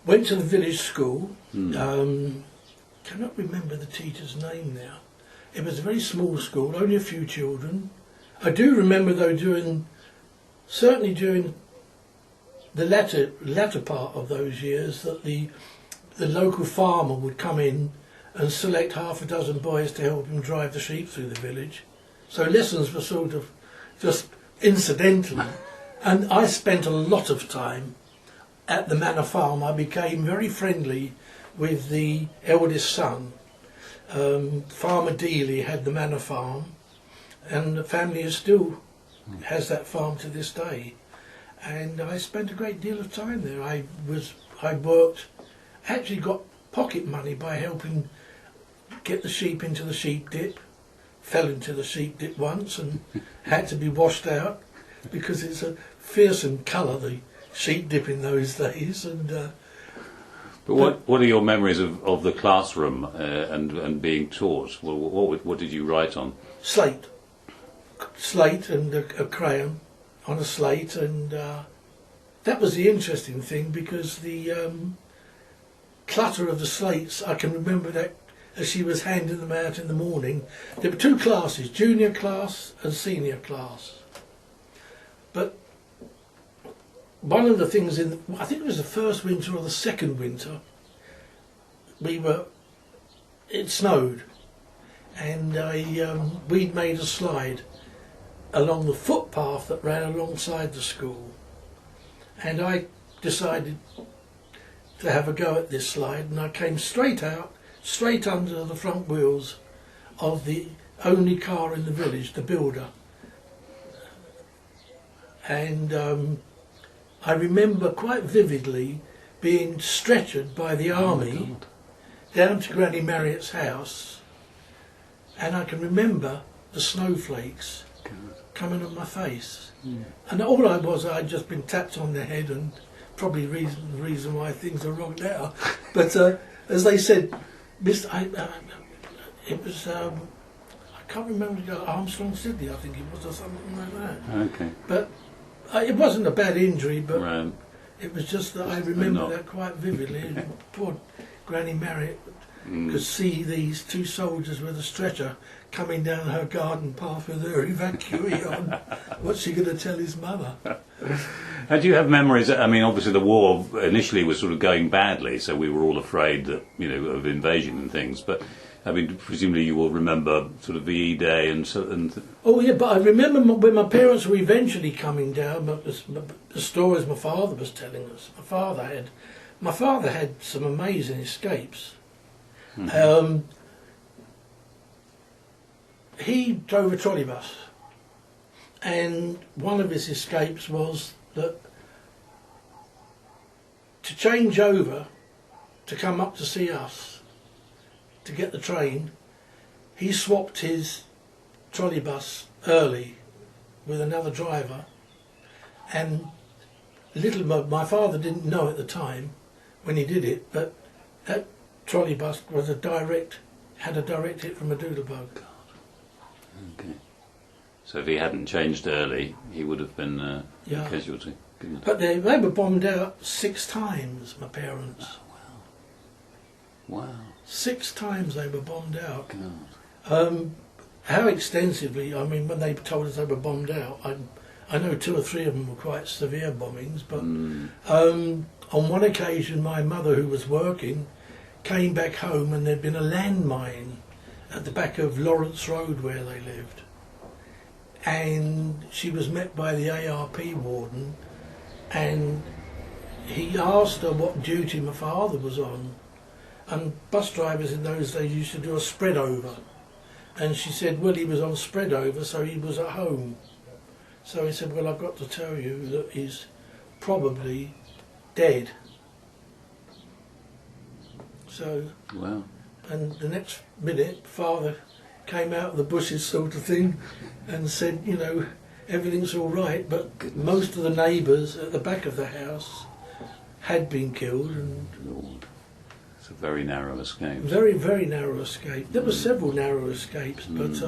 went to the village school. Cannot remember the teacher's name now. It was a very small school, only a few children. I do remember though certainly during the latter part of those years, that the local farmer would come in and select half a dozen boys to help him drive the sheep through the village. So lessons were sort of just incidental. And I spent a lot of time at the manor farm. I became very friendly with the eldest son. Farmer Dealey had the manor farm, and the family still has that farm to this day. And I spent a great deal of time there. I worked, actually got pocket money by helping get the sheep into the sheep dip. Fell into the sheep dip once and had to be washed out because it's a fearsome colour, the sheep dip in those days. And but what are your memories of the classroom and being taught? What did you write on? Slate and a crayon on a slate, and that was the interesting thing, because the clutter of the slates, I can remember that as she was handing them out in the morning. There were two classes, junior class and senior class. But one of the things I think it was the first winter or the second winter, it snowed, and we'd made a slide along the footpath that ran alongside the school, and I decided to have a go at this slide, and I came straight under the front wheels of the only car in the village, the builder. And I remember quite vividly being stretchered by the army down to Granny Marriott's house, and I can remember the snowflakes coming on my face. And all I'd just been tapped on the head, and probably the reason why things are wrong now. But as they said, it was, I can't remember, Armstrong Sydney, I think it was, or something like that. Okay. But it wasn't a bad injury, but right. It was just that I remember that quite vividly. Poor Granny Marriott could see these two soldiers with a stretcher coming down her garden path with her evacuee on. What's she going to tell his mother? And do you have memories? I mean, obviously the war initially was sort of going badly, so we were all afraid that, of invasion and things. But I mean, presumably you will remember sort of VE Day and. Oh yeah, but I remember when my parents were eventually coming down. But the stories my father was telling us. My father had some amazing escapes. Mm-hmm. He drove a trolleybus, and one of his escapes was that to change over to come up to see us to get the train, he swapped his trolleybus early with another driver, and my father didn't know at the time when he did it, but that trolleybus was had a direct hit from a doodlebug. Okay. So if he hadn't changed early, he would have been a casualty. But they were bombed out 6 times, my parents. Oh, wow. 6 times they were bombed out. God. How extensively, I mean, when they told us they were bombed out, I know 2 or 3 of them were quite severe bombings, but on one occasion my mother, who was working, came back home and there'd been a landmine at the back of Lawrence Road where they lived. And she was met by the ARP warden, and he asked her what duty my father was on. And bus drivers in those days used to do a spread over. And she said, well, he was on spread over, so he was at home. So he said, well, I've got to tell you that he's probably dead. So, wow. And the next minute, father came out of the bushes sort of thing and said, everything's all right, but most of the neighbours at the back of the house had been killed. And Lord. It's a very narrow escape. Very, very narrow escape. There were several narrow escapes, but